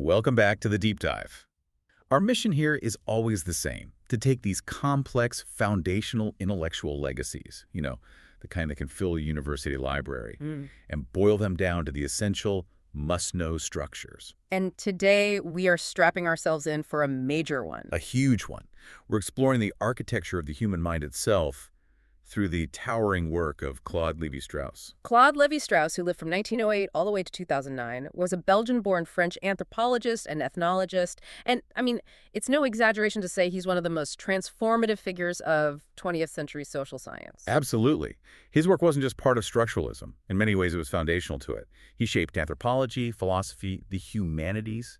Welcome back to the Deep Dive. Our mission here is always the same, to take these complex, foundational intellectual legacies, the kind that can fill a university library, and boil them down to the essential, must-know structures. And today, we are strapping ourselves in for a major one. A huge one. We're exploring the architecture of the human mind itself through the towering work of Claude Lévi-Strauss. Claude Lévi-Strauss, who lived from 1908 all the way to 2009, was a Belgian-born French anthropologist and ethnologist. And, it's no exaggeration to say he's one of the most transformative figures of 20th century social science. Absolutely. His work wasn't just part of structuralism. In many ways, it was foundational to it. He shaped anthropology, philosophy, the humanities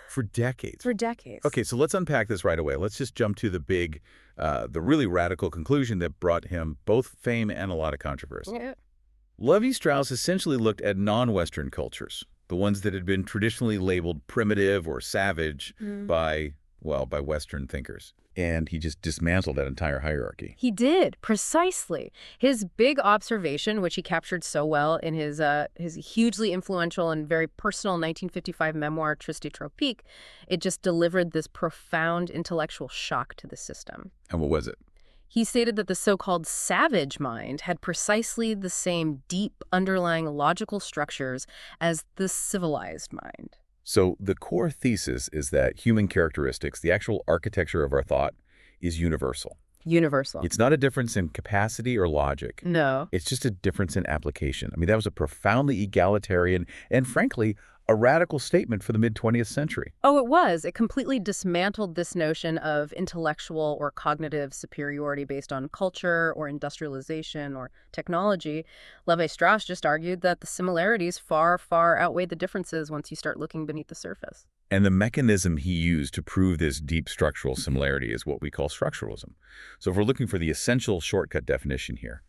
for decades. For decades. Okay, so let's unpack this right away. Let's just jump to the really radical conclusion that brought him both fame and a lot of controversy. Yeah. Lévi-Strauss essentially looked at non-Western cultures, the ones that had been traditionally labeled primitive or savage by Western thinkers. And he just dismantled that entire hierarchy. He did, precisely. His big observation, which he captured so well in his hugely influential and very personal 1955 memoir, Tristes, Tropiques, it just delivered this profound intellectual shock to the system. And what was it? He stated that the so-called savage mind had precisely the same deep underlying logical structures as the civilized mind. So the core thesis is that human characteristics, the actual architecture of our thought, is universal. Universal. It's not a difference in capacity or logic. No. It's just a difference in application. That was a profoundly egalitarian and, frankly, a radical statement for the mid-20th century. Oh, it was. It completely dismantled this notion of intellectual or cognitive superiority based on culture or industrialization or technology. Lévi-Strauss just argued that the similarities far, far outweigh the differences once you start looking beneath the surface. And the mechanism he used to prove this deep structural similarity is what we call structuralism. So if we're looking for the essential shortcut definition here,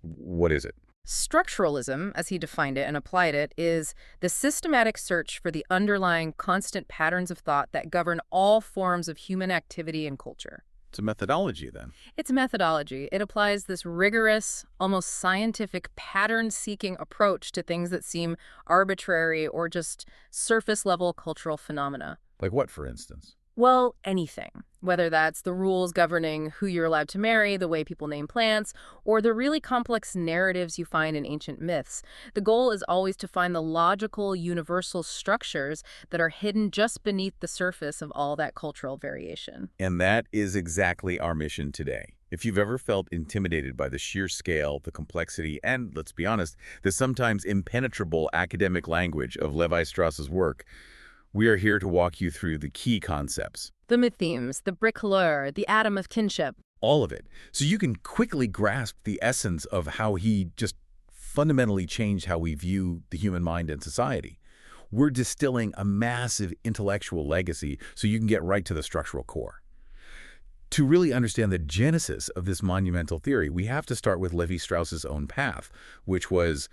what is it? Structuralism, as he defined it and applied it, is the systematic search for the underlying constant patterns of thought that govern all forms of human activity and culture. It's a methodology, then. It's a methodology. It applies this rigorous, almost scientific, pattern-seeking approach to things that seem arbitrary or just surface-level cultural phenomena. Like what, for instance? Well, anything. Whether that's the rules governing who you're allowed to marry, the way people name plants, or the really complex narratives you find in ancient myths. The goal is always to find the logical, universal structures that are hidden just beneath the surface of all that cultural variation. And that is exactly our mission today. If you've ever felt intimidated by the sheer scale, the complexity, and, let's be honest, the sometimes impenetrable academic language of Lévi-Strauss's work, we are here to walk you through the key concepts. The mythemes, the bricoleur, the atom of kinship. All of it. So you can quickly grasp the essence of how he just fundamentally changed how we view the human mind and society. We're distilling a massive intellectual legacy so you can get right to the structural core. To really understand the genesis of this monumental theory, we have to start with Lévi-Strauss's own path, which was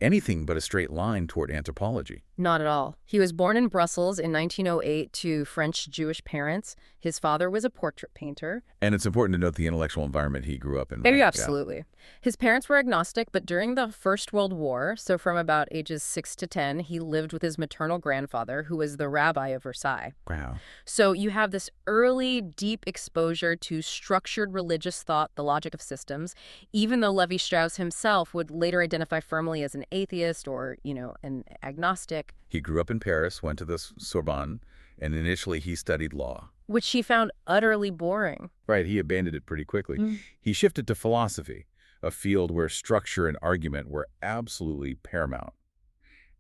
anything but a straight line toward anthropology. Not at all. He was born in Brussels in 1908 to French Jewish parents. His father was a portrait painter. And it's important to note the intellectual environment he grew up in. Right? Absolutely. Yeah. His parents were agnostic, but during the First World War, so from about ages 6 to 10, he lived with his maternal grandfather, who was the rabbi of Versailles. Wow. So you have this early, deep exposure to structured religious thought, the logic of systems, even though Lévi-Strauss himself would later identify firmly as an atheist or, an agnostic. He grew up in Paris, went to the Sorbonne, and initially he studied law. Which he found utterly boring. Right, he abandoned it pretty quickly. He shifted to philosophy, a field where structure and argument were absolutely paramount.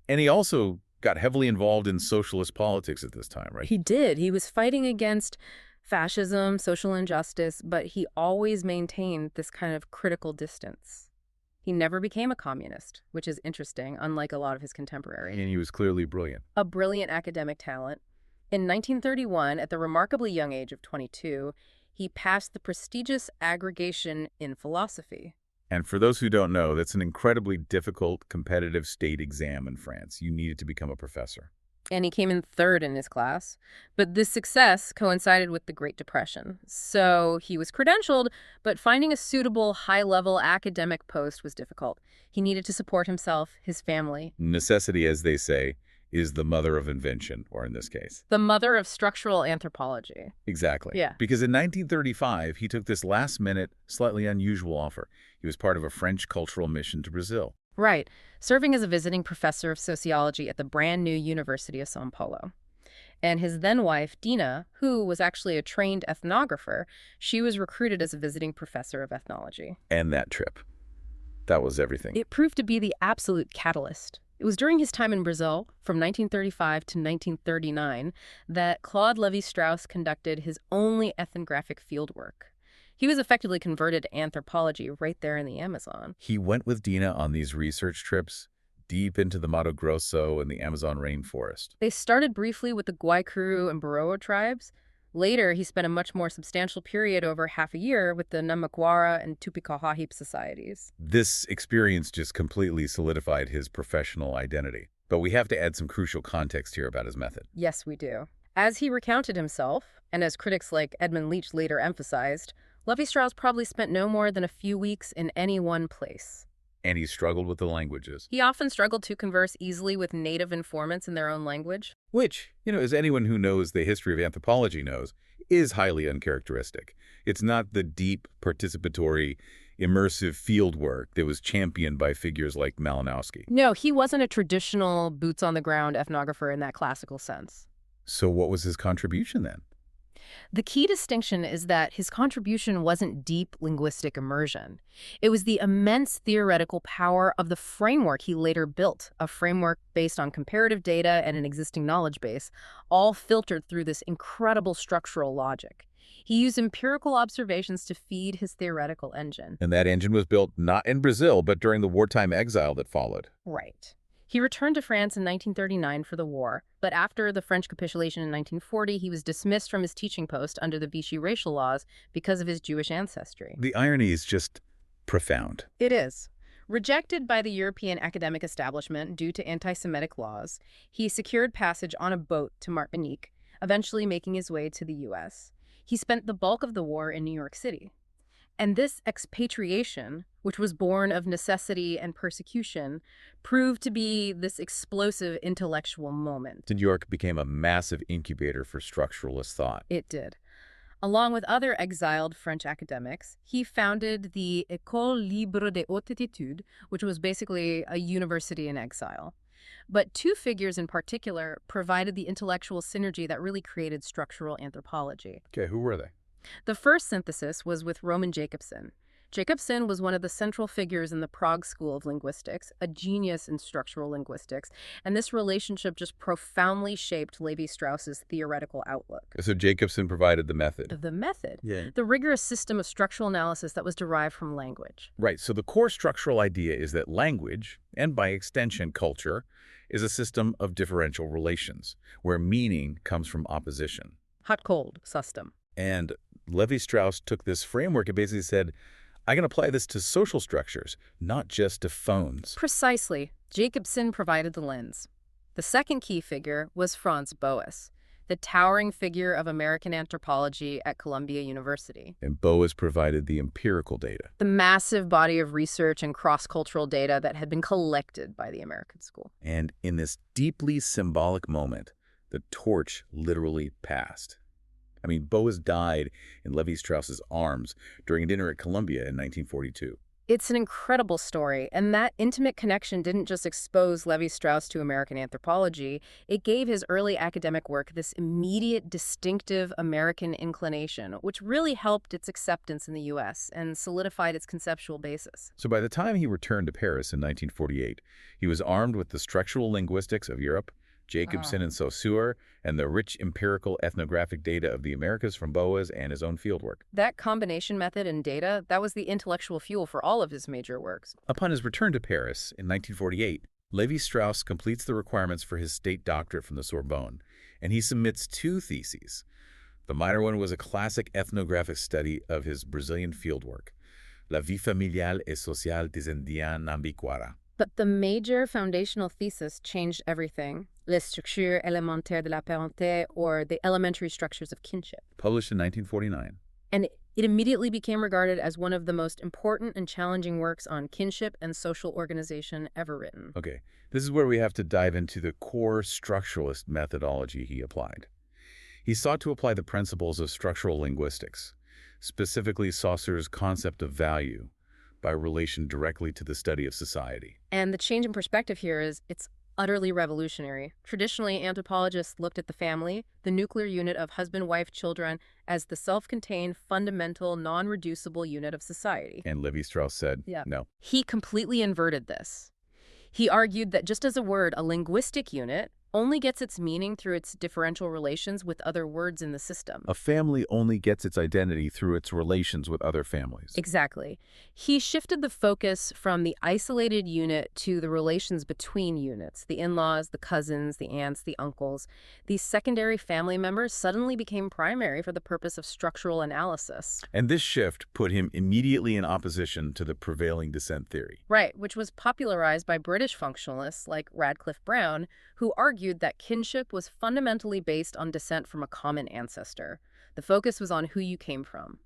And he also got heavily involved in socialist politics at this time, right? He did. He was fighting against fascism, social injustice, but he always maintained this kind of critical distance. He never became a communist, which is interesting, unlike a lot of his contemporaries. And he was clearly brilliant. A brilliant academic talent. In 1931, at the remarkably young age of 22, he passed the prestigious aggregation in philosophy. And for those who don't know, that's an incredibly difficult competitive state exam in France. You needed to become a professor. And he came in third in his class. But this success coincided with the Great Depression. So he was credentialed, but finding a suitable high-level academic post was difficult. He needed to support himself, his family. Necessity, as they say, is the mother of invention, or in this case. The mother of structural anthropology. Exactly. Yeah. Because in 1935, he took this last-minute, slightly unusual offer. He was part of a French cultural mission to Brazil. Right, serving as a visiting professor of sociology at the brand new University of São Paulo. And his then-wife, Dina, who was actually a trained ethnographer, she was recruited as a visiting professor of ethnology. And that trip. That was everything. It proved to be the absolute catalyst. It was during his time in Brazil, from 1935 to 1939, that Claude Lévi-Strauss conducted his only ethnographic fieldwork. He was effectively converted to anthropology right there in the Amazon. He went with Dina on these research trips deep into the Mato Grosso and the Amazon rainforest. They started briefly with the Guaycuru and Boroa tribes. Later, he spent a much more substantial period over half a year with the Namaquara and Tupicahahip societies. This experience just completely solidified his professional identity. But we have to add some crucial context here about his method. Yes, we do. As he recounted himself, and as critics like Edmund Leach later emphasized, Lévi-Strauss probably spent no more than a few weeks in any one place. And he struggled with the languages. He often struggled to converse easily with native informants in their own language. Which, as anyone who knows the history of anthropology knows, is highly uncharacteristic. It's not the deep, participatory, immersive field work that was championed by figures like Malinowski. No, he wasn't a traditional boots-on-the-ground ethnographer in that classical sense. So what was his contribution then? The key distinction is that his contribution wasn't deep linguistic immersion. It was the immense theoretical power of the framework he later built, a framework based on comparative data and an existing knowledge base, all filtered through this incredible structural logic. He used empirical observations to feed his theoretical engine. And that engine was built not in Brazil, but during the wartime exile that followed. Right. He returned to France in 1939 for the war, but after the French capitulation in 1940, he was dismissed from his teaching post under the Vichy racial laws because of his Jewish ancestry. The irony is just profound. It is. Rejected by the European academic establishment due to anti-Semitic laws, he secured passage on a boat to Martinique, eventually making his way to the U.S. He spent the bulk of the war in New York City. And this expatriation, which was born of necessity and persecution, proved to be this explosive intellectual moment. New York became a massive incubator for structuralist thought. It did. Along with other exiled French academics, he founded the École Libre des Hautes Études, which was basically a university in exile. But two figures in particular provided the intellectual synergy that really created structural anthropology. Okay, who were they? The first synthesis was with Roman Jakobson. Jakobson was one of the central figures in the Prague School of Linguistics, a genius in structural linguistics, and this relationship just profoundly shaped Lévi-Strauss's theoretical outlook. So Jakobson provided the method. The method? Yeah. The rigorous system of structural analysis that was derived from language. Right, so the core structural idea is that language, and by extension culture, is a system of differential relations, where meaning comes from opposition. Hot-cold system. And Lévi-Strauss took this framework and basically said, I can apply this to social structures, not just to phones. Precisely. Jakobson provided the lens. The second key figure was Franz Boas, the towering figure of American anthropology at Columbia University. And Boas provided the empirical data. The massive body of research and cross-cultural data that had been collected by the American school. And in this deeply symbolic moment, the torch literally passed. I mean, Boas died in Lévi-Strauss's arms during a dinner at Columbia in 1942. It's an incredible story, and that intimate connection didn't just expose Lévi-Strauss to American anthropology, it gave his early academic work this immediate, distinctive American inclination, which really helped its acceptance in the U.S. and solidified its conceptual basis. So by the time he returned to Paris in 1948, he was armed with the structural linguistics of Europe, Jakobson and Saussure, and the rich empirical ethnographic data of the Americas from Boas and his own fieldwork. That combination method and data, that was the intellectual fuel for all of his major works. Upon his return to Paris in 1948, Lévi-Strauss completes the requirements for his state doctorate from the Sorbonne, and he submits two theses. The minor one was a classic ethnographic study of his Brazilian fieldwork, La vie familiale et sociale des Indiens Nhambiquara. But the major foundational thesis changed everything. Les structures élémentaires de la parenté, or the elementary structures of kinship. Published in 1949. And It immediately became regarded as one of the most important and challenging works on kinship and social organization ever written. Okay, this is where we have to dive into the core structuralist methodology he applied. He sought to apply the principles of structural linguistics, specifically Saussur's concept of value, by relation directly to the study of society. And the change in perspective here is it's utterly revolutionary. Traditionally, anthropologists looked at the family, the nuclear unit of husband, wife, children, as the self-contained, fundamental, non-reducible unit of society. And Lévi-Strauss said, Yeah. no. He completely inverted this. He argued that just as a word, a linguistic unit, only gets its meaning through its differential relations with other words in the system. A family only gets its identity through its relations with other families. Exactly. He shifted the focus from the isolated unit to the relations between units, the in-laws, the cousins, the aunts, the uncles. These secondary family members suddenly became primary for the purpose of structural analysis. And this shift put him immediately in opposition to the prevailing descent theory. Right, which was popularized by British functionalists like Radcliffe Brown, who argued that kinship was fundamentally based on descent from a common ancestor. The focus was on who you came from.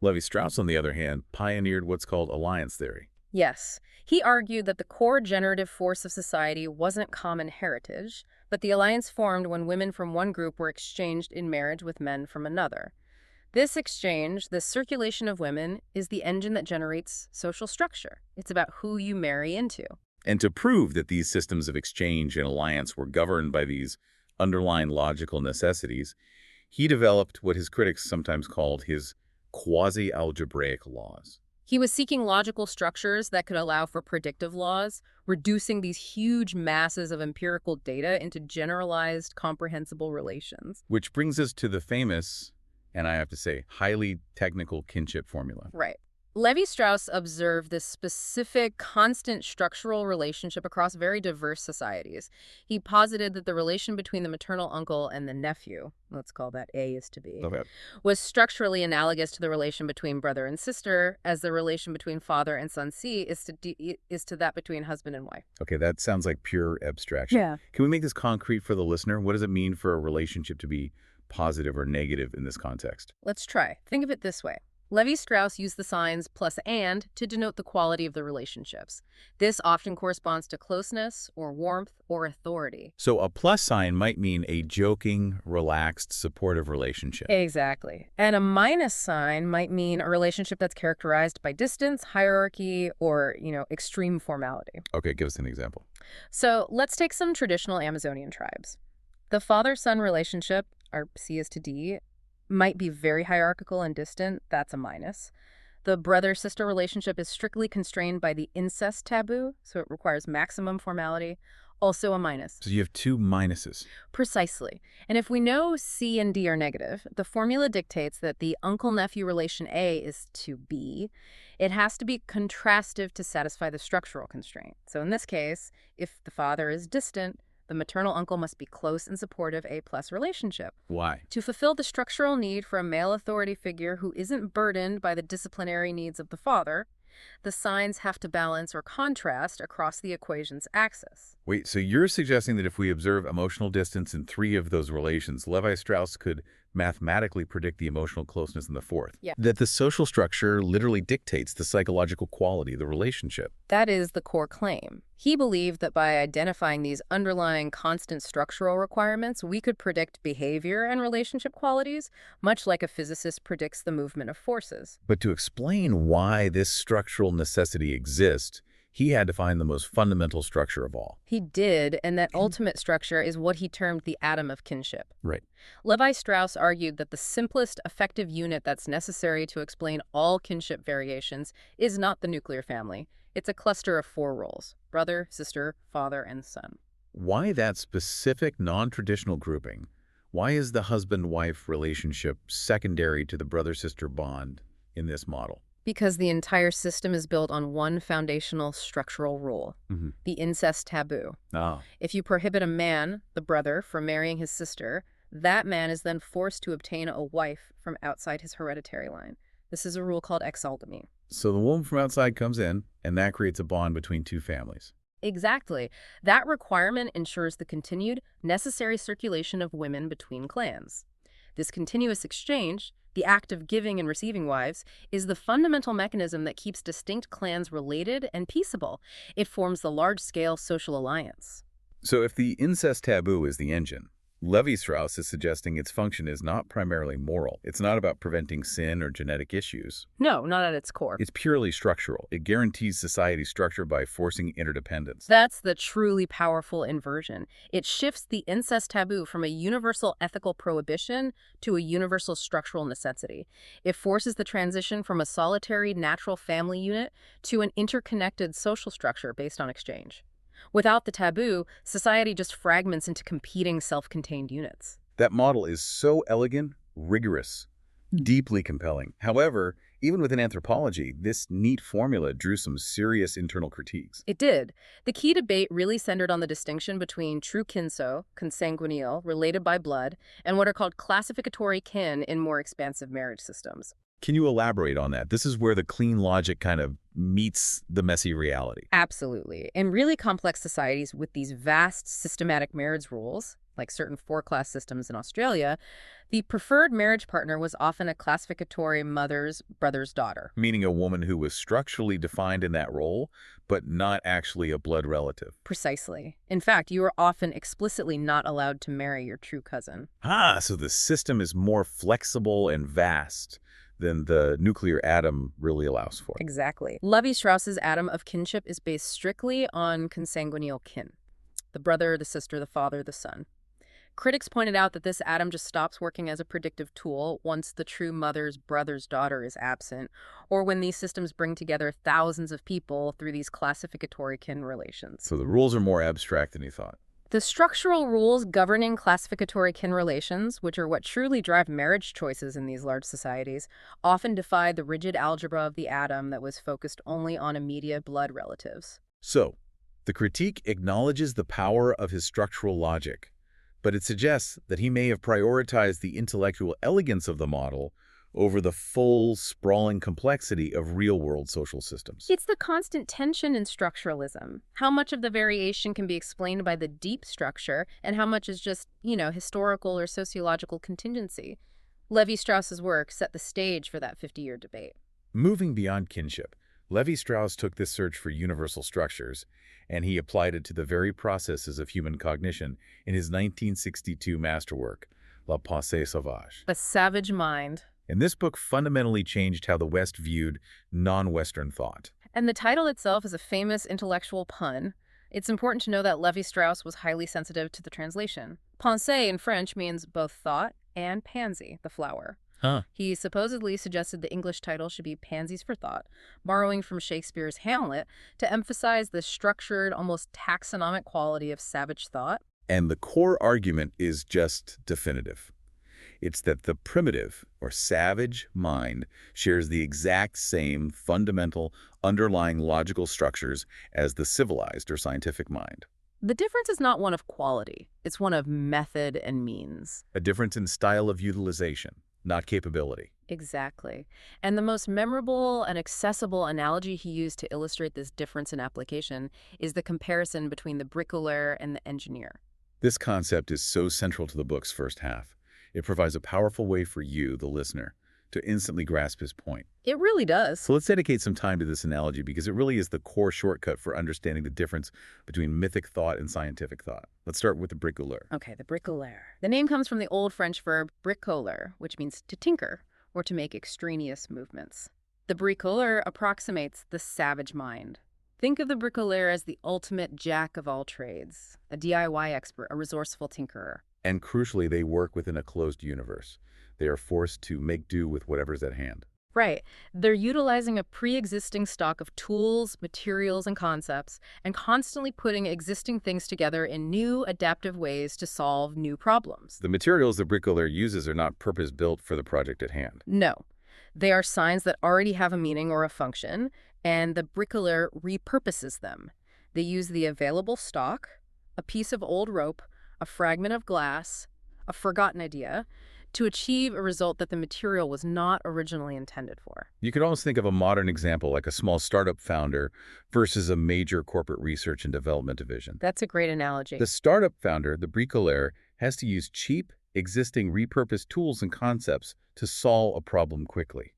Lévi-Strauss, on the other hand, pioneered what's called alliance theory. Yes, he argued that the core generative force of society wasn't common heritage, but the alliance formed when women from one group were exchanged in marriage with men from another. This exchange, this circulation of women, is the engine that generates social structure. It's about who you marry into. And to prove that these systems of exchange and alliance were governed by these underlying logical necessities, he developed what his critics sometimes called his quasi-algebraic laws. He was seeking logical structures that could allow for predictive laws, reducing these huge masses of empirical data into generalized, comprehensible relations. Which brings us to the famous, and I have to say, highly technical kinship formula. Right. Lévi-Strauss observed this specific, constant structural relationship across very diverse societies. He posited that the relation between the maternal uncle and the nephew, let's call that A is to B, Okay. was structurally analogous to the relation between brother and sister, as the relation between father and son C is to that between husband and wife. Okay, that sounds like pure abstraction. Yeah. Can we make this concrete for the listener? What does it mean for a relationship to be positive or negative in this context? Let's try. Think of it this way. Lévi-Strauss used the signs plus and to denote the quality of the relationships. This often corresponds to closeness or warmth or authority. So a plus sign might mean a joking, relaxed, supportive relationship. Exactly. And a minus sign might mean a relationship that's characterized by distance, hierarchy, or, extreme formality. Okay, give us an example. So let's take some traditional Amazonian tribes. The father-son relationship, or C is to D, might be very hierarchical and distant. That's a minus. The brother-sister relationship is strictly constrained by the incest taboo, so it requires maximum formality. Also a minus. So you have two minuses. Precisely. And if we know C and D are negative, the formula dictates that the uncle-nephew relation A is to B. It has to be contrastive to satisfy the structural constraint. So in this case, if the father is distant, the maternal uncle must be close and supportive A+ relationship. Why? To fulfill the structural need for a male authority figure who isn't burdened by the disciplinary needs of the father, the signs have to balance or contrast across the equation's axis. Wait, so you're suggesting that if we observe emotional distance in three of those relations, Lévi-Strauss could mathematically predict the emotional closeness in the fourth? Yeah. That the social structure literally dictates the psychological quality of the relationship. That is the core claim. He believed that by identifying these underlying constant structural requirements, we could predict behavior and relationship qualities, much like a physicist predicts the movement of forces. But to explain why this structural necessity exists, he had to find the most fundamental structure of all. He did, and that ultimate structure is what he termed the atom of kinship. Right. Lévi-Strauss argued that the simplest effective unit that's necessary to explain all kinship variations is not the nuclear family. It's a cluster of four roles: brother, sister, father, and son. Why that specific non-traditional grouping? Why is the husband-wife relationship secondary to the brother-sister bond in this model? Because the entire system is built on one foundational structural rule, the incest taboo. Ah. If you prohibit a man, the brother, from marrying his sister, that man is then forced to obtain a wife from outside his hereditary line. This is a rule called exogamy. So the woman from outside comes in, and that creates a bond between two families. Exactly. That requirement ensures the continued, necessary circulation of women between clans. This continuous exchange, the act of giving and receiving wives, is the fundamental mechanism that keeps distinct clans related and peaceable. It forms the large-scale social alliance. So if the incest taboo is the engine, Lévi-Strauss is suggesting its function is not primarily moral. It's not about preventing sin or genetic issues. No, not at its core. It's purely structural. It guarantees society structure by forcing interdependence. That's the truly powerful inversion. It shifts the incest taboo from a universal ethical prohibition to a universal structural necessity. It forces the transition from a solitary natural family unit to an interconnected social structure based on exchange. Without the taboo, society just fragments into competing self-contained units. That model is so elegant, rigorous, deeply compelling. However, even within anthropology, this neat formula drew some serious internal critiques. It did. The key debate really centered on the distinction between true kinso, consanguineal, related by blood, and what are called classificatory kin in more expansive marriage systems. Can you elaborate on that? This is where the clean logic kind of meets the messy reality. Absolutely. In really complex societies with these vast systematic marriage rules, like certain four-class systems in Australia, the preferred marriage partner was often a classificatory mother's brother's daughter. Meaning a woman who was structurally defined in that role, but not actually a blood relative. Precisely. In fact, you are often explicitly not allowed to marry your true cousin. So the system is more flexible and vast than the nuclear atom really allows for. Exactly. Lévi-Strauss's atom of kinship is based strictly on consanguineal kin. The brother, the sister, the father, the son. Critics pointed out that this atom just stops working as a predictive tool once the true mother's brother's daughter is absent, or when these systems bring together thousands of people through these classificatory kin relations. So the rules are more abstract than you thought. The structural rules governing classificatory kin relations, which are what truly drive marriage choices in these large societies, often defy the rigid algebra of the atom that was focused only on immediate blood relatives. So, the critique acknowledges the power of his structural logic, but it suggests that he may have prioritized the intellectual elegance of the model over the full, sprawling complexity of real-world social systems. It's the constant tension in structuralism. How much of the variation can be explained by the deep structure and how much is just, historical or sociological contingency? Lévi-Strauss's work set the stage for that 50-year debate. Moving beyond kinship, Lévi-Strauss took this search for universal structures, and he applied it to the very processes of human cognition in his 1962 masterwork, La Pensée Sauvage. The savage mind. And this book fundamentally changed how the West viewed non-Western thought. And the title itself is a famous intellectual pun. It's important to know that Lévi-Strauss was highly sensitive to the translation. Pensée in French means both thought and pansy, the flower. He supposedly suggested the English title should be Pansies for Thought, borrowing from Shakespeare's Hamlet to emphasize the structured, almost taxonomic quality of savage thought. And the core argument is just definitive. It's that the primitive, or savage, mind shares the exact same fundamental, underlying logical structures as the civilized or scientific mind. The difference is not one of quality. It's one of method and means. A difference in style of utilization, not capability. Exactly. And the most memorable and accessible analogy he used to illustrate this difference in application is the comparison between the bricklayer and the engineer. This concept is so central to the book's first half. It provides a powerful way for you, the listener, to instantly grasp his point. It really does. So let's dedicate some time to this analogy because it really is the core shortcut for understanding the difference between mythic thought and scientific thought. Let's start with the bricolaire. Okay, the bricolaire. The name comes from the Old French verb bricoler, which means to tinker or to make extraneous movements. The bricolaire approximates the savage mind. Think of the bricolaire as the ultimate jack of all trades, a DIY expert, a resourceful tinkerer. And crucially, they work within a closed universe. They are forced to make do with whatever's at hand. Right. They're utilizing a pre-existing stock of tools, materials, and concepts, and constantly putting existing things together in new, adaptive ways to solve new problems. The materials the bricolaire uses are not purpose-built for the project at hand. No. They are signs that already have a meaning or a function, and the bricolaire repurposes them. They use the available stock, a piece of old rope, a fragment of glass, a forgotten idea, to achieve a result that the material was not originally intended for. You could almost think of a modern example like a small startup founder versus a major corporate research and development division. That's a great analogy. The startup founder, the bricolaire, has to use cheap, existing repurposed tools and concepts to solve a problem quickly.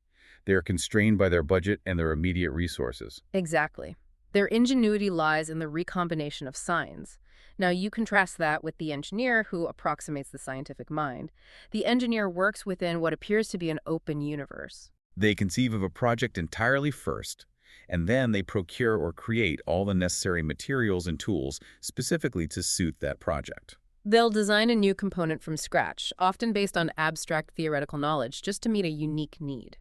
They are constrained by their budget and their immediate resources. Exactly. Their ingenuity lies in the recombination of signs. Now, you contrast that with the engineer who approximates the scientific mind. The engineer works within what appears to be an open universe. They conceive of a project entirely first, and then they procure or create all the necessary materials and tools specifically to suit that project. They'll design a new component from scratch, often based on abstract theoretical knowledge, just to meet a unique need.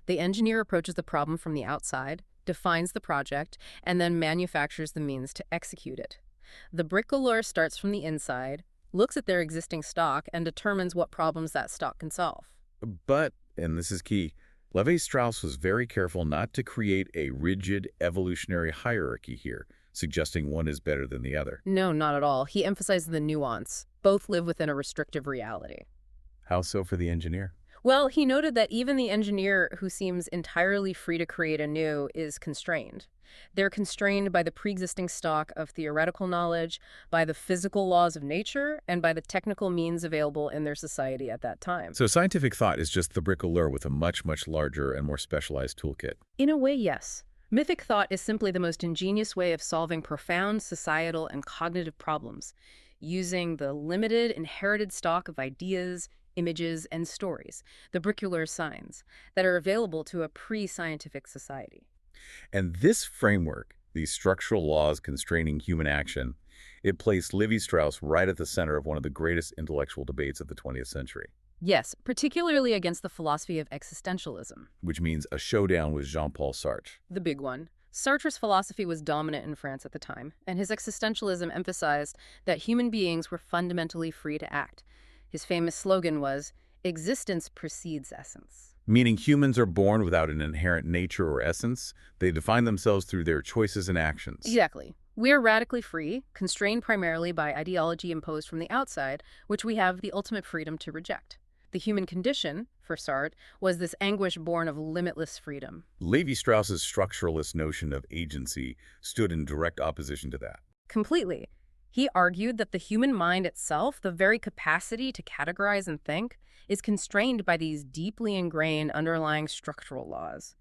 The engineer approaches the problem from the outside, defines the project, and then manufactures the means to execute it. The bricoleur starts from the inside, looks at their existing stock, and determines what problems that stock can solve. But, and this is key, Lévi-Strauss was very careful not to create a rigid evolutionary hierarchy here, suggesting one is better than the other. No, not at all. He emphasizes the nuance. Both live within a restrictive reality. How so for the engineer? Well, he noted that even the engineer who seems entirely free to create anew is constrained. They're constrained by the pre-existing stock of theoretical knowledge, by the physical laws of nature, and by the technical means available in their society at that time. So scientific thought is just the bricoleur with a much, much larger and more specialized toolkit. In a way, yes. Mythic thought is simply the most ingenious way of solving profound societal and cognitive problems, using the limited inherited stock of ideas, images, and stories, the bricoleur signs, that are available to a pre-scientific society. And this framework, these structural laws constraining human action, it placed Lévi-Strauss right at the center of one of the greatest intellectual debates of the 20th century. Yes, particularly against the philosophy of existentialism. Which means a showdown with Jean-Paul Sartre. The big one. Sartre's philosophy was dominant in France at the time, and his existentialism emphasized that human beings were fundamentally free to act. His famous slogan was, "Existence precedes essence." Meaning humans are born without an inherent nature or essence. They define themselves through their choices and actions. Exactly. We are radically free, constrained primarily by ideology imposed from the outside, which we have the ultimate freedom to reject. The human condition, for Sartre, was this anguish born of limitless freedom. Lévi-Strauss's structuralist notion of agency stood in direct opposition to that. Completely. He argued that the human mind itself, the very capacity to categorize and think, is constrained by these deeply ingrained underlying structural laws.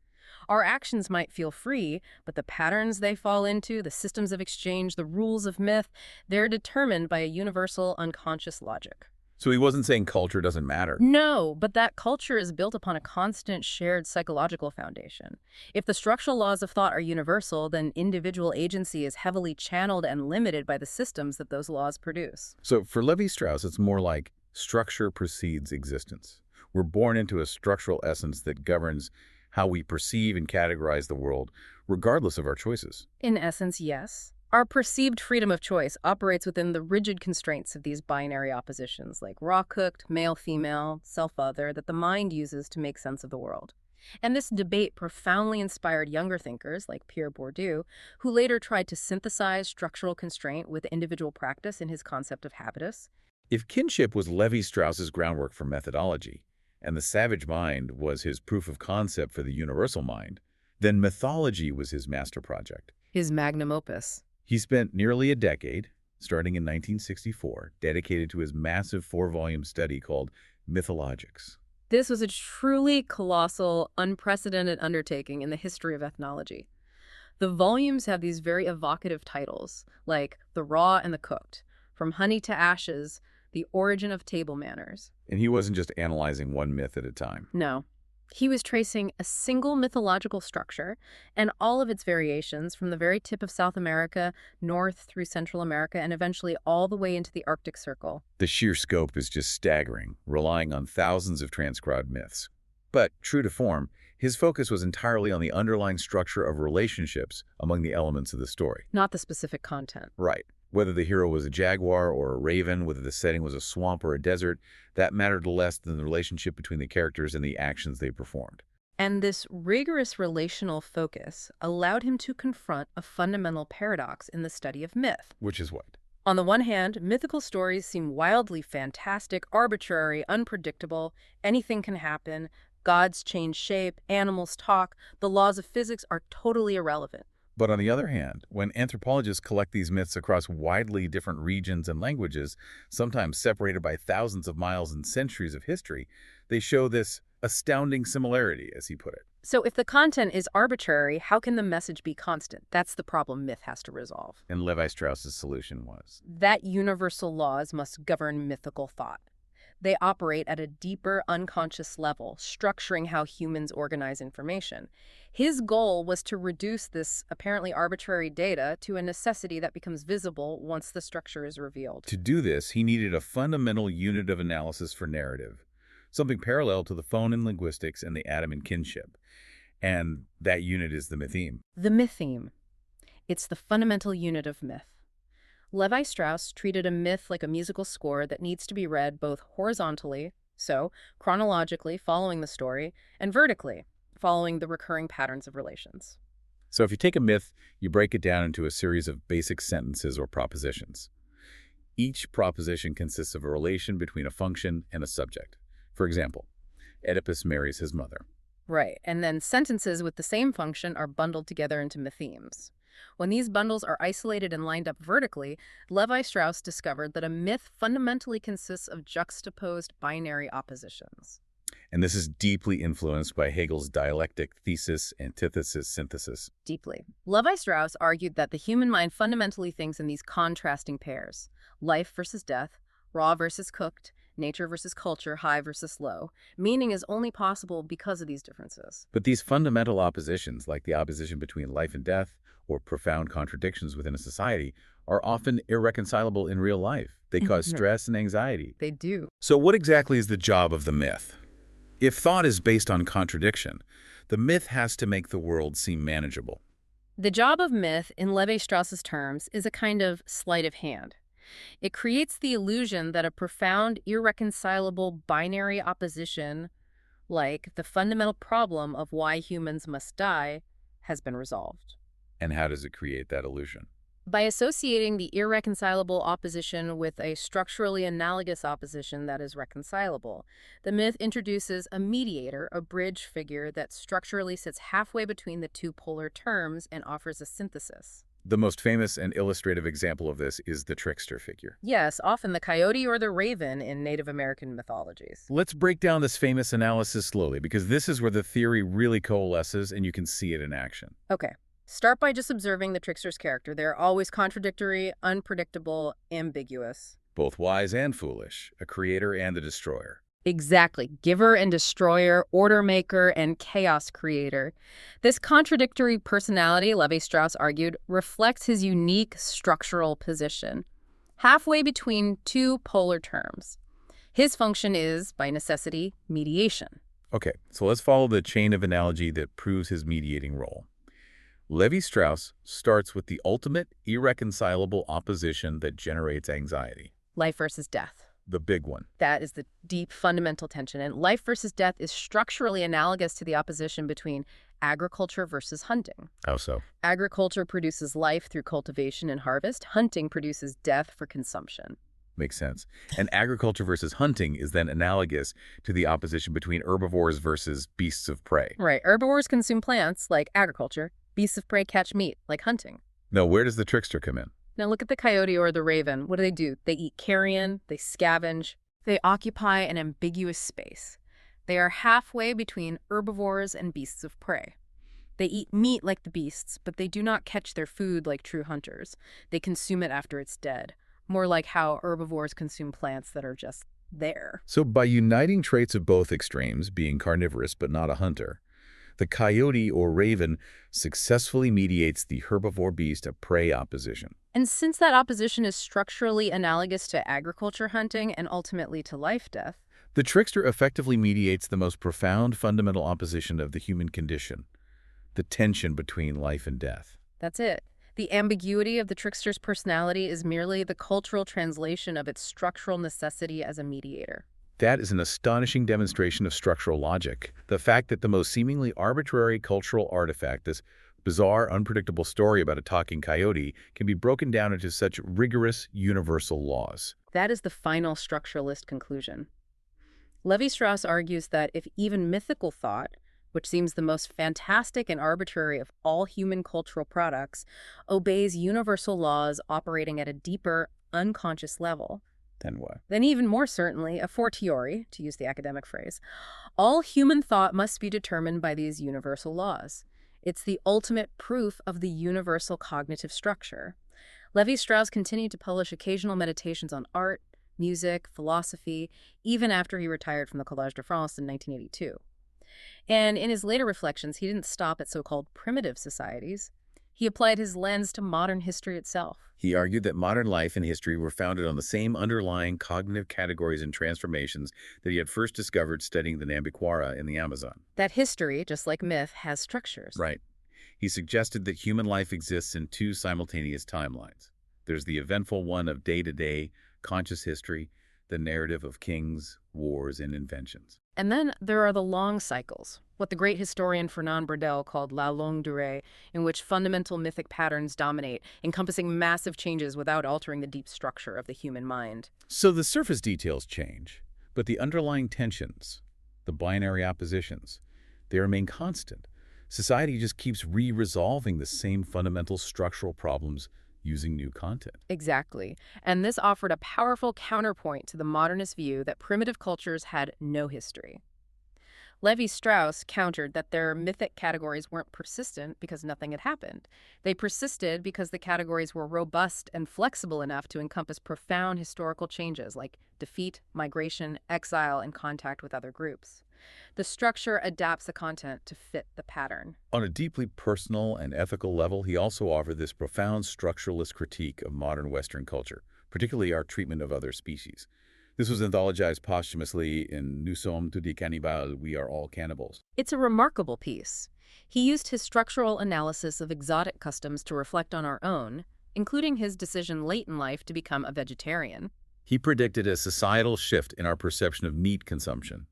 Our actions might feel free, but the patterns they fall into, the systems of exchange, the rules of myth, they're determined by a universal unconscious logic. So he wasn't saying culture doesn't matter. No, but that culture is built upon a constant shared psychological foundation. If the structural laws of thought are universal, then individual agency is heavily channeled and limited by the systems that those laws produce. So for Lévi-Strauss, it's more like structure precedes existence. We're born into a structural essence that governs how we perceive and categorize the world, regardless of our choices. In essence, yes. Our perceived freedom of choice operates within the rigid constraints of these binary oppositions, like raw-cooked, male-female, self-other, that the mind uses to make sense of the world. And this debate profoundly inspired younger thinkers like Pierre Bourdieu, who later tried to synthesize structural constraint with individual practice in his concept of habitus. If kinship was Lévi-Strauss's groundwork for methodology, and the savage mind was his proof of concept for the universal mind, then mythology was his master project. His magnum opus. He spent nearly a decade, starting in 1964, dedicated to his massive 4-volume study called Mythologics. This was a truly colossal, unprecedented undertaking in the history of ethnology. The volumes have these very evocative titles, like The Raw and the Cooked, From Honey to Ashes, The Origin of Table Manners. And he wasn't just analyzing one myth at a time. No. He was tracing a single mythological structure and all of its variations from the very tip of South America, north through Central America, and eventually all the way into the Arctic Circle. The sheer scope is just staggering, relying on thousands of transcribed myths. But, true to form, his focus was entirely on the underlying structure of relationships among the elements of the story. Not the specific content. Right. Whether the hero was a jaguar or a raven, whether the setting was a swamp or a desert, that mattered less than the relationship between the characters and the actions they performed. And this rigorous relational focus allowed him to confront a fundamental paradox in the study of myth. Which is what? On the one hand, mythical stories seem wildly fantastic, arbitrary, unpredictable. Anything can happen. Gods change shape, animals talk, the laws of physics are totally irrelevant. But on the other hand, when anthropologists collect these myths across widely different regions and languages, sometimes separated by thousands of miles and centuries of history, they show this astounding similarity, as he put it. So if the content is arbitrary, how can the message be constant? That's the problem myth has to resolve. And Lévi-Strauss's solution was, That universal laws must govern mythical thought. They operate at a deeper, unconscious level, structuring how humans organize information. His goal was to reduce this apparently arbitrary data to a necessity that becomes visible once the structure is revealed. to do this, he needed a fundamental unit of analysis for narrative, something parallel to the phone in linguistics and the atom in kinship. And that unit is the mytheme. The mytheme. It's the fundamental unit of myth. Lévi-Strauss treated a myth like a musical score that needs to be read both horizontally, so chronologically following the story, and vertically, following the recurring patterns of relations. So if you take a myth, you break it down into a series of basic sentences or propositions. Each proposition consists of a relation between a function and a subject. For example, Oedipus marries his mother. Right, and then sentences with the same function are bundled together into mythemes. When these bundles are isolated and lined up vertically, Lévi-Strauss discovered that a myth fundamentally consists of juxtaposed binary oppositions. And this is deeply influenced by Hegel's dialectic thesis, antithesis, synthesis. Deeply. Lévi-Strauss argued that the human mind fundamentally thinks in these contrasting pairs: life versus death, raw versus cooked, nature versus culture, high versus low. Meaning is only possible because of these differences. But these fundamental oppositions, like the opposition between life and death, or profound contradictions within a society, are often irreconcilable in real life. They cause stress and anxiety. They do. So what exactly is the job of the myth? If thought is based on contradiction, the myth has to make the world seem manageable. The job of myth, in Lévi-Strauss's terms, is a kind of sleight of hand. It creates the illusion that a profound, irreconcilable binary opposition, like the fundamental problem of why humans must die, has been resolved. And how does it create that illusion? By associating the irreconcilable opposition with a structurally analogous opposition that is reconcilable, the myth introduces a mediator, a bridge figure that structurally sits halfway between the two polar terms and offers a synthesis. The most famous and illustrative example of this is the trickster figure. Yes, often the coyote or the raven in Native American mythologies. Let's break down this famous analysis slowly, because this is where the theory really coalesces and you can see it in action. Okay. Start by just observing the trickster's character. They're always contradictory, unpredictable, ambiguous. Both wise and foolish, a creator and a destroyer. Exactly. Giver and destroyer, order maker and chaos creator. This contradictory personality, Lévi-Strauss argued, reflects his unique structural position, halfway between two polar terms. His function is, by necessity, mediation. Okay, so let's follow the chain of analogy that proves his mediating role. Lévi-Strauss starts with the ultimate irreconcilable opposition that generates anxiety. Life versus death. The big one. That is the deep fundamental tension. And life versus death is structurally analogous to the opposition between agriculture versus hunting. How so? Agriculture produces life through cultivation and harvest. Hunting produces death for consumption. Makes sense. And agriculture versus hunting is then analogous to the opposition between herbivores versus beasts of prey. Right. Herbivores consume plants, like agriculture. Beasts of prey catch meat, like hunting. Now, where does the trickster come in? Now look at the coyote or the raven. What do? They eat carrion, they scavenge, they occupy an ambiguous space. They are halfway between herbivores and beasts of prey. They eat meat like the beasts, but they do not catch their food like true hunters. They consume it after it's dead, more like how herbivores consume plants that are just there. So by uniting traits of both extremes, being carnivorous but not a hunter, the coyote or raven successfully mediates the herbivore beast of prey opposition. And since that opposition is structurally analogous to agriculture hunting and ultimately to life-death, the trickster effectively mediates the most profound fundamental opposition of the human condition, the tension between life and death. that's it. The ambiguity of the trickster's personality is merely the cultural translation of its structural necessity as a mediator. That is an astonishing demonstration of structural logic. The fact that the most seemingly arbitrary cultural artifact, this bizarre, unpredictable story about a talking coyote, can be broken down into such rigorous, universal laws. That is the final structuralist conclusion. Lévi-Strauss argues that if even mythical thought, which seems the most fantastic and arbitrary of all human cultural products, obeys universal laws operating at a deeper, unconscious level. Then what? Then even more certainly, a fortiori, to use the academic phrase, all human thought must be determined by these universal laws. It's the ultimate proof of the universal cognitive structure. Lévi-Strauss continued to publish occasional meditations on art, music, philosophy, even after he retired from the Collège de France in 1982. And in his later reflections, he didn't stop at so-called primitive societies. He applied his lens to modern history itself. He argued that modern life and history were founded on the same underlying cognitive categories and transformations that he had first discovered studying the Nambiquara in the Amazon. That history, just like myth, has structures. Right. He suggested that human life exists in two simultaneous timelines. There's the eventful one of day-to-day, conscious history, the narrative of kings, wars, and inventions. And then there are the long cycles, what the great historian Fernand Braudel called la longue durée, in which fundamental mythic patterns dominate, encompassing massive changes without altering the deep structure of the human mind. So the surface details change, but the underlying tensions, the binary oppositions, they remain constant. Society just keeps re-resolving the same fundamental structural problems using new content. Exactly. And this offered a powerful counterpoint to the modernist view that primitive cultures had no history. Lévi-Strauss countered that their mythic categories weren't persistent because nothing had happened. They persisted because the categories were robust and flexible enough to encompass profound historical changes like defeat, migration, exile, and contact with other groups. The structure adapts the content to fit the pattern. On a deeply personal and ethical level, he also offered this profound structuralist critique of modern Western culture, particularly our treatment of other species. This was anthologized posthumously in Nous sommes tous des cannibales, We Are All Cannibals. It's a remarkable piece. He used his structural analysis of exotic customs to reflect on our own, including his decision late in life to become a vegetarian. He predicted a societal shift in our perception of meat consumption.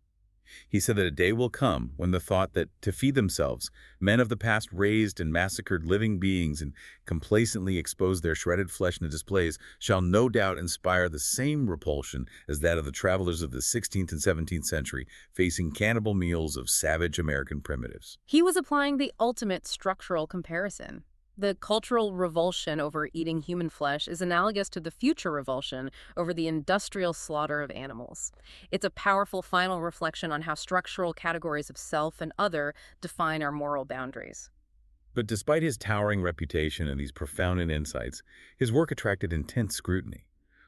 He said that a day will come when the thought that, to feed themselves, men of the past raised and massacred living beings and complacently exposed their shredded flesh in displays shall no doubt inspire the same repulsion as that of the travelers of the 16th and 17th century facing cannibal meals of savage American primitives. He was applying the ultimate structural comparison. The cultural revulsion over eating human flesh is analogous to the future revulsion over the industrial slaughter of animals. It's a powerful final reflection on how structural categories of self and other define our moral boundaries. But despite his towering reputation and these profound insights, his work attracted intense scrutiny.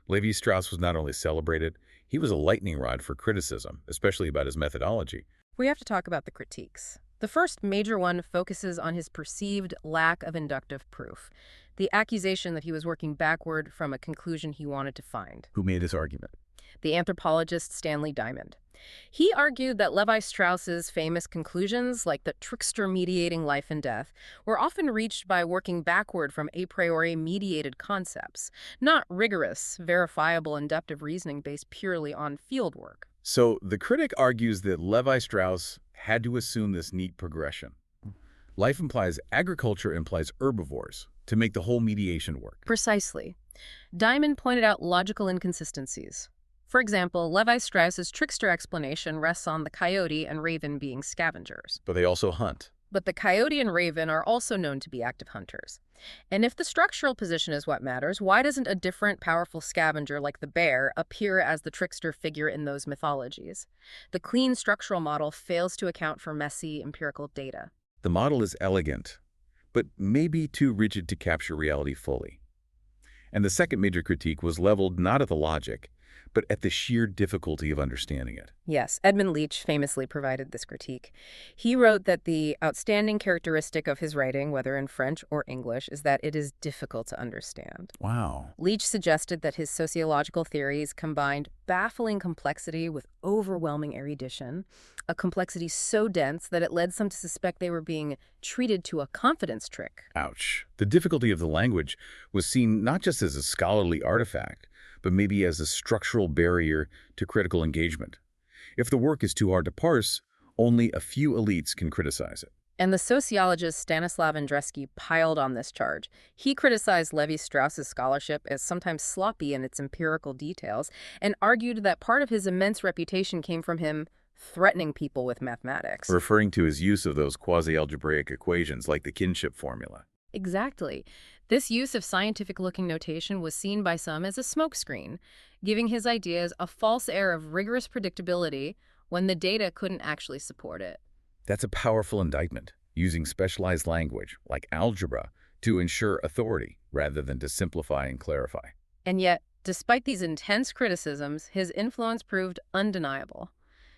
Lévi-Strauss was not only celebrated, he was a lightning rod for criticism, especially about his methodology. We have to talk about the critiques. The first major one focuses on his perceived lack of inductive proof, the accusation that he was working backward from a conclusion he wanted to find. Who made this argument? The anthropologist Stanley Diamond. He argued that Lévi-Strauss's famous conclusions, like the trickster mediating life and death, were often reached by working backward from a priori mediated concepts, not rigorous, verifiable inductive reasoning based purely on fieldwork. So the critic argues that Lévi-Strauss had to assume this neat progression. Life implies agriculture implies herbivores to make the whole mediation work. Precisely. Diamond pointed out logical inconsistencies. For example, Lévi-Strauss's trickster explanation rests on the coyote and raven being scavengers. But they also hunt. But the coyote and raven are also known to be active hunters. And if the structural position is what matters, why doesn't a different powerful scavenger like the bear appear as the trickster figure in those mythologies? The clean structural model fails to account for messy empirical data. The model is elegant, but maybe too rigid to capture reality fully. And the second major critique was leveled not at the logic, but at the sheer difficulty of understanding it. Yes, Edmund Leach famously provided this critique. He wrote that the outstanding characteristic of his writing, whether in French or English, is that it is difficult to understand. Wow. Leach suggested that his sociological theories combined baffling complexity with overwhelming erudition, a complexity so dense that it led some to suspect they were being treated to a confidence trick. Ouch. The difficulty of the language was seen not just as a scholarly artifact, but maybe as a structural barrier to critical engagement. If the work is too hard to parse, only a few elites can criticize it. And the sociologist Stanislav Andreski piled on this charge. He criticized Lévi-Strauss's scholarship as sometimes sloppy in its empirical details and argued that part of his immense reputation came from him threatening people with mathematics. Referring to his use of those quasi-algebraic equations like the kinship formula. Exactly. This use of scientific-looking notation was seen by some as a smokescreen, giving his ideas a false air of rigorous predictability when the data couldn't actually support it. That's a powerful indictment, using specialized language, like algebra, to ensure authority rather than to simplify and clarify. And yet, despite these intense criticisms, his influence proved undeniable.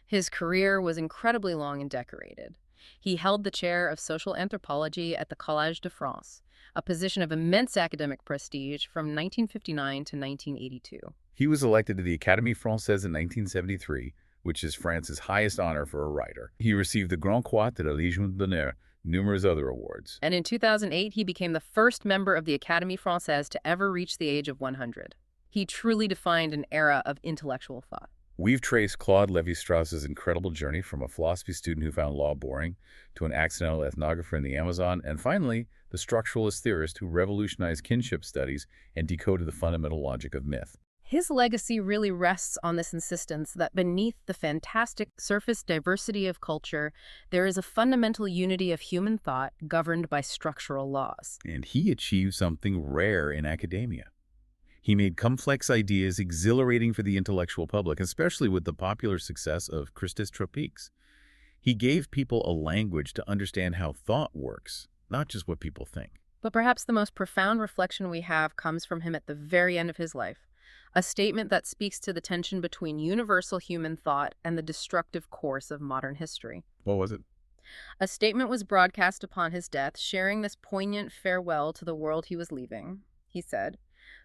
His career was incredibly long and decorated. He held the chair of social anthropology at the Collège de France, a position of immense academic prestige from 1959 to 1982. He was elected to the Académie Française in 1973, which is France's highest honor for a writer. He received the Grand Croix de la Légion d'honneur, numerous other awards. And in 2008, he became the first member of the Académie Française to ever reach the age of 100. He truly defined an era of intellectual thought. We've traced Claude Lévi-Strauss's incredible journey from a philosophy student who found law boring to an accidental ethnographer in the Amazon, and finally, the structuralist theorist who revolutionized kinship studies and decoded the fundamental logic of myth. His legacy really rests on this insistence that beneath the fantastic surface diversity of culture, there is a fundamental unity of human thought governed by structural laws. And he achieved something rare in academia. He made complex ideas exhilarating for the intellectual public, especially with the popular success of Tristes, Tropiques. He gave people a language to understand how thought works, not just what people think. But perhaps the most profound reflection we have comes from him at the very end of his life, a statement that speaks to the tension between universal human thought and the destructive course of modern history. What was it? A statement was broadcast upon his death, sharing this poignant farewell to the world he was leaving. He said,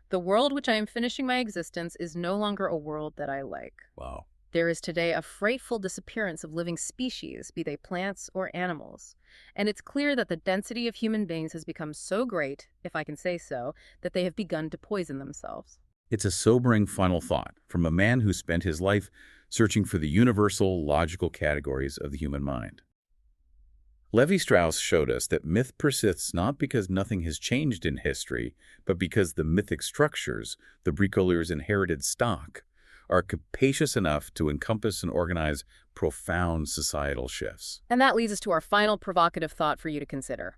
"The world which I am finishing my existence is no longer a world that I like. Wow. There is today a frightful disappearance of living species, be they plants or animals. And it's clear that the density of human beings has become so great, if I can say so, that they have begun to poison themselves." It's a sobering final thought from a man who spent his life searching for the universal, logical categories of the human mind. Lévi-Strauss showed us that myth persists not because nothing has changed in history, but because the mythic structures, the bricoleurs' inherited stock, are capacious enough to encompass and organize profound societal shifts. And that leads us to our final provocative thought for you to consider.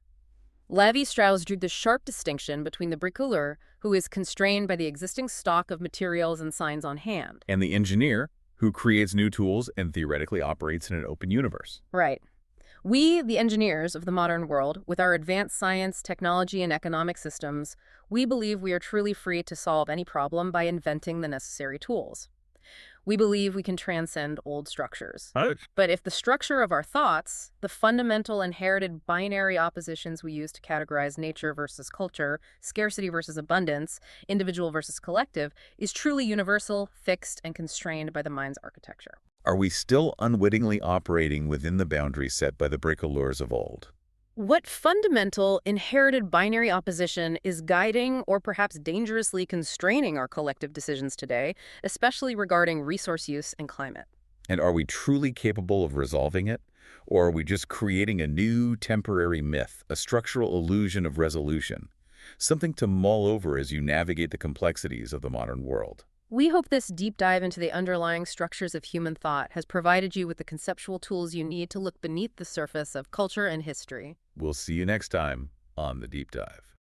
Lévi-Strauss drew the sharp distinction between the bricoleur, who is constrained by the existing stock of materials and signs on hand, And the engineer, who creates new tools and theoretically operates in an open universe. right. We, the engineers of the modern world, with our advanced science, technology, and economic systems, we believe we are truly free to solve any problem by inventing the necessary tools. We believe we can transcend old structures. But if the structure of our thoughts, the fundamental inherited binary oppositions we use to categorize nature versus culture, scarcity versus abundance, individual versus collective, is truly universal, fixed, and constrained by the mind's architecture. Are we still unwittingly operating within the boundaries set by the bricoleurs of old? What fundamental inherited binary opposition is guiding or perhaps dangerously constraining our collective decisions today, especially regarding resource use and climate? And are we truly capable of resolving it? Or are we just creating a new temporary myth, a structural illusion of resolution, something to mull over as you navigate the complexities of the modern world? We hope this deep dive into the underlying structures of human thought has provided you with the conceptual tools you need to look beneath the surface of culture and history. We'll see you next time on The Deep Dive.